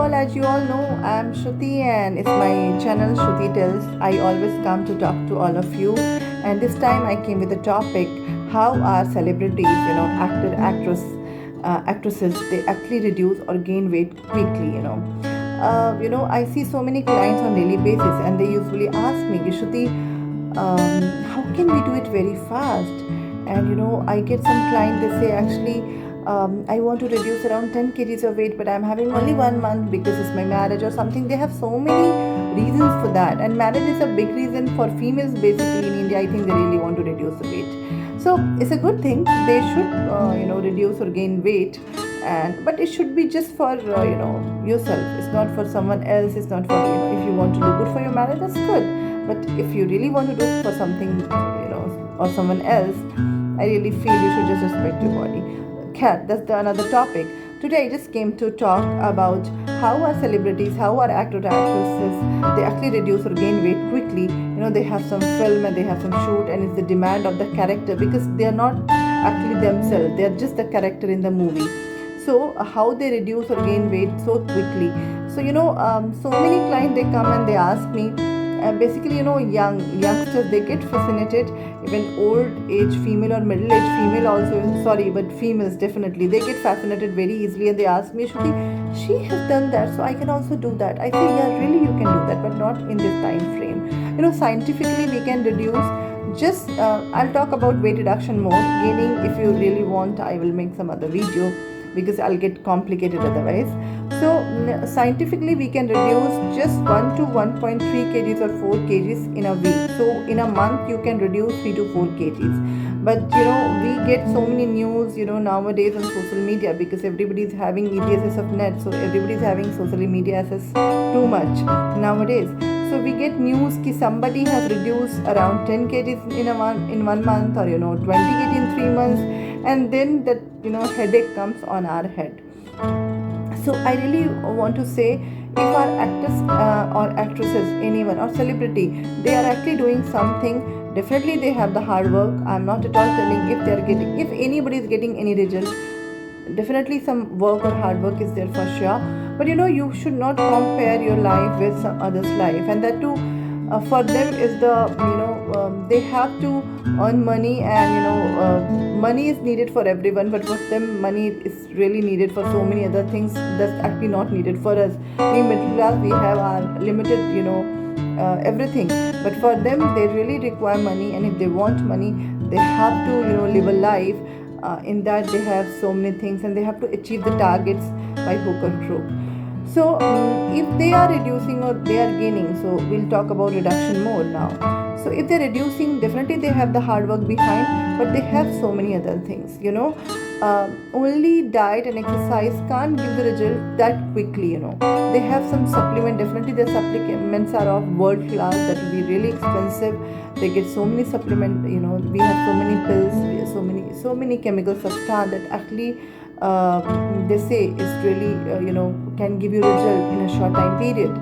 all, as you all know, I'm Shruti and it's my channel Shruti Tells. I always come to talk to all of you, and this time I came with a topic: how are celebrities, actresses, they actually reduce or gain weight quickly. I see so many clients on daily basis, and they usually ask me, Shruti, how can we do it very fast? And I get some client, they say, actually, I want to reduce around 10 kgs of weight, but I'm having only 1 month because it's my marriage or something. They have so many reasons for that, and marriage is a big reason for females basically in India. I think they really want to reduce the weight, so it's a good thing. They should reduce or gain weight, and but it should be just for yourself. It's not for someone else. It's not for if you want to look good for your marriage, that's good. But if you really want to do it for something or someone else, I really feel you should just respect your body. That's another topic. Today I just came to talk about how are celebrities, how are actresses, they actually reduce or gain weight quickly. They have some film and they have some shoot, and it's the demand of the character, because they are not actually themselves, they are just the character in the movie. So how they reduce or gain weight so quickly? So so many clients, they come and they ask me, basically youngsters, they get fascinated. Even old age female or middle age female also, sorry, but females definitely, they get fascinated very easily, and they ask me, Shruti, she has done that, so I can also do that. I say, yeah, really, you can do that, but not in this time frame. Scientifically we can reduce. Just I'll talk about weight reduction more. Gaining, if you really want, I will make some other video, because I'll get complicated otherwise. So scientifically we can reduce just 1 to 1.3 kgs or 4 kgs in a week. So in a month you can reduce 3 to 4 kgs. But we get so many news nowadays on social media, because everybody is having EDSS of net, so everybody is having social media access too much nowadays. So we get news ki somebody has reduced around 10 kgs in 1 month, or 20 kg in 3 months, and then that headache comes on our head. So I really want to say, if our actors or actresses, anyone or celebrity, they are actually doing something, definitely they have the hard work. I'm not at all telling if anybody is getting any result, definitely some work or hard work is there for sure. But you should not compare your life with some other's life, and that too for them is they have to earn money, and money is needed for everyone, but for them money is really needed for so many other things that's actually not needed for us. We middle class, we have our limited everything, but for them they really require money, and if they want money, they have to live a life. In that they have so many things, and they have to achieve the targets by hook or crook. So if they are reducing or they are gaining, so we'll talk about reduction more now. So if they're reducing, definitely they have the hard work behind, but they have so many other things. Only diet and exercise can't give the result that quickly. They have some supplement. Definitely their supplements are of world class, that will be really expensive. They get so many supplement. We have so many pills, we have so many chemical substance that actually they say is really can give you result in a short time period.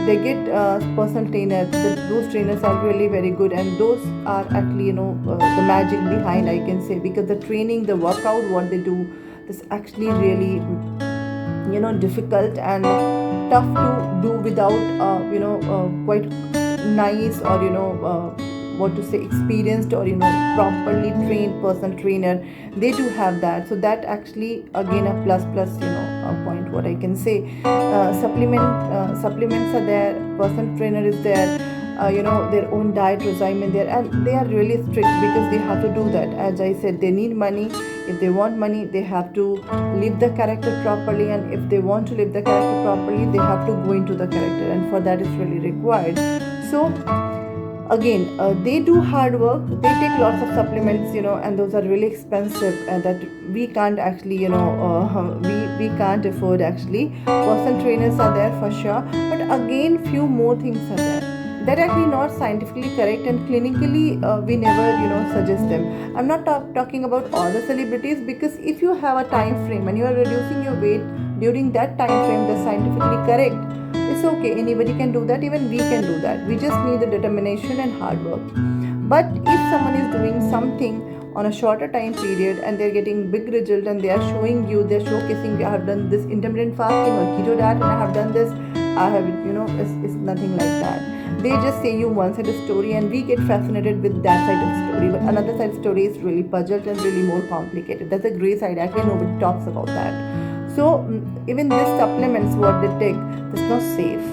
They get personal trainers. Those trainers are really very good, and those are actually the magic behind, I can say, because the training, the workout, what they do, is actually really difficult and tough to do without quite nice or what to say, experienced or properly trained personal trainer. They do have that, so that actually again a plus point, what I can say. Supplements are there, personal trainer is there, their own diet regimen there, and they are really strict, because they have to do that. As I said, they need money. If they want money, they have to live the character properly, and if they want to live the character properly, they have to go into the character, and for that is really required. So again, they do hard work. They take lots of supplements, and those are really expensive, and that we can't actually we can't afford. Actually, personal trainers are there for sure, but again few more things are there that are actually not scientifically correct, and clinically we never suggest them. I'm not talking about all the celebrities, because if you have a time frame and you are reducing your weight during that time frame, that's scientifically correct, it's okay. Anybody can do that. Even we can do that. We just need the determination and hard work. But if someone is doing something on a shorter time period, and they're getting big result, and they are showing you, they're showcasing, I have done this intermittent fasting or keto diet and I have done this, I have, it's nothing like that. They just say you one side of story, and we get fascinated with that side of story, but another side of story is really puzzled and really more complicated. That's a gray side, actually nobody talks about that. So even this supplements what they take, that's not safe,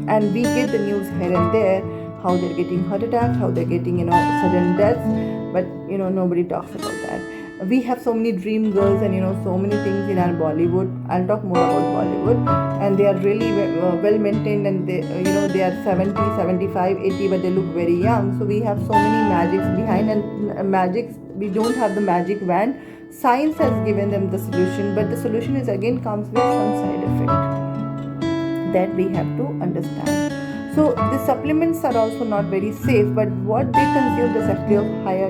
and we get the news here and there, how they're getting heart attacks, how they're getting sudden deaths, but nobody talks about that. We have so many dream girls and so many things in our Bollywood. I'll talk more about Bollywood, and they are really well maintained, and they are 70, 75, 80, but they look very young. So we have so many magics behind, and magics, we don't have the magic wand. Science has given them the solution, but the solution is again comes with some side effect that we have to understand. So the supplements are also not very safe, but what they consume is actually of higher,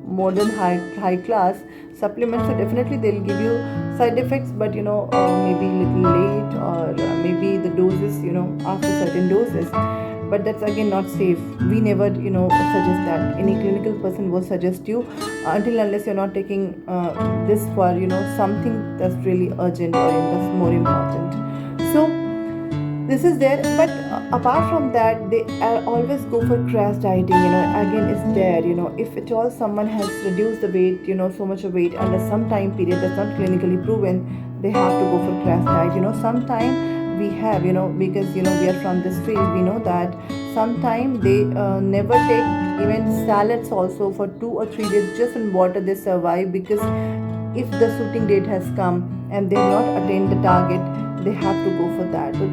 modern high class supplements. So definitely they'll give you side effects, but maybe little late, or maybe the doses, after certain doses. But that's again not safe. We never suggest that. Any clinical person will suggest you until unless you're not taking this for something that's really urgent or that's more important. So this is there, but apart from that, they always go for crash dieting. Again it's there. If at all someone has reduced the weight, so much of weight under some time period that's not clinically proven, they have to go for crash diet. Sometime we have, because we are from this field, we know that sometime they never take even salads also for 2 or 3 days just on water. They survive, because if the shooting date has come and they have not attained the target, they have to go for that. But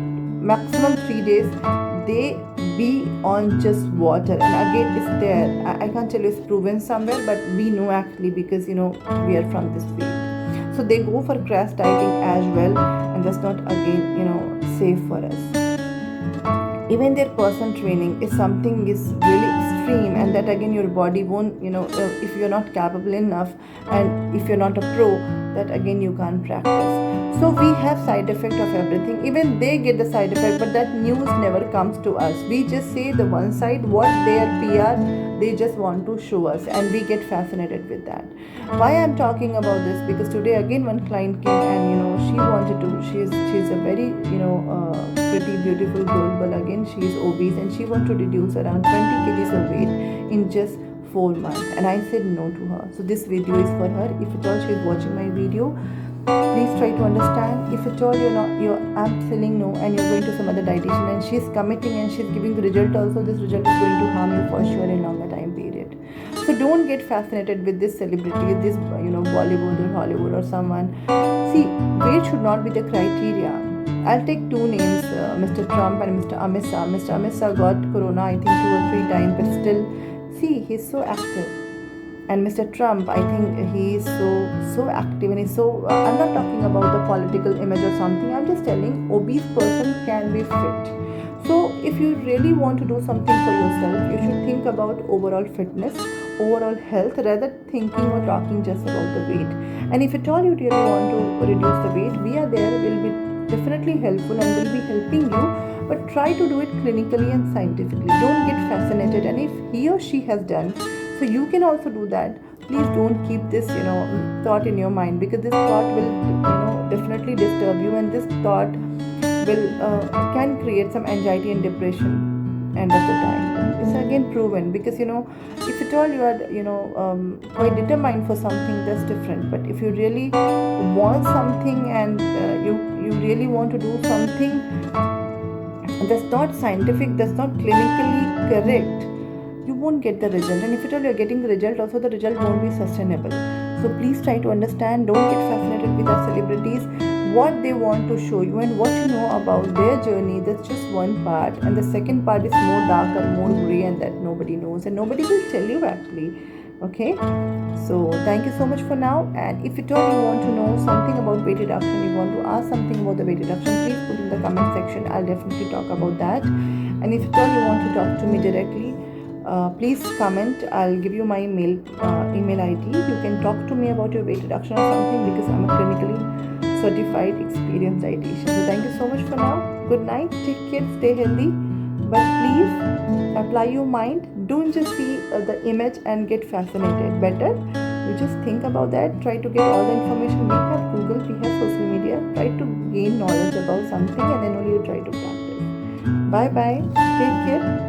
maximum 3 days they be on just water, and again it's there. I can't tell you it's proven somewhere, but we know actually, because we are from this field. So they go for crash dieting as well, and that's not again safe for us. Even their personal training is something is really extreme, and that again your body won't, if you're not capable enough, and if you're not a pro, that again you can't practice. So we have side effect of everything. Even they get the side effect, but that news never comes to us. We just say the one side, what their PR, they just want to show us, and we get fascinated with that. Why I'm talking about this? Because today again one client came, and she wanted to, she's a very pretty beautiful girl, but again she is obese, and she wants to reduce around 20 kgs of weight in just 4 months, and I said no to her. So this video is for her. If at all she is watching my video, please try to understand. If at all I'm telling no, and you're going to some other dietitian, and she's committing and she's giving the result also, this result is going to harm you for sure in longer time period. So don't get fascinated with this celebrity, this Bollywood or Hollywood or someone. See, weight should not be the criteria. I'll take 2 names, Mr. Trump and Mr. Amit Shah. Mr. Amit Shah got corona I think 2 or 3 times, but still, see, he's so active. And Mr. Trump, I think he is so active, and he's so, I'm not talking about the political image or something, I'm just telling obese person can be fit. So if you really want to do something for yourself, you should think about overall fitness, overall health, rather thinking or talking just about the weight. And if at all you really want to reduce the weight, we are there, will be definitely helpful and will be helping you, but try to do it clinically and scientifically. Don't get fascinated, and if he or she has done, so you can also do that. Please don't keep this thought in your mind, because this thought will definitely disturb you, and this thought will can create some anxiety and depression end of the time. It's again proven, because if at all you are quite determined for something, that's different. But if you really want something, and you really want to do something that's not scientific, that's not clinically correct, you won't get the result. And if at all you're getting the result, also the result won't be sustainable. So please try to understand. Don't get fascinated with our celebrities, what they want to show you and what you know about their journey. That's just one part, and the second part is more darker, more gray, and that nobody knows and nobody will tell you actually. Okay, so thank you so much for now. And if at all you want to know something about weight reduction, you want to ask something about the weight reduction, please put in the comment section. I'll definitely talk about that. And if at all you want to talk to me directly, please comment. I'll give you my email ID. You can talk to me about your weight reduction or something, because I'm a clinically certified experienced dietitian. So thank you so much for now. Good night. Take care. Stay healthy. But please apply your mind. Don't just see the image and get fascinated. Better you just think about that. Try to get all the information. We have Google, we have social media. Try to gain knowledge about something and then only you try to practice. Bye bye. Take care.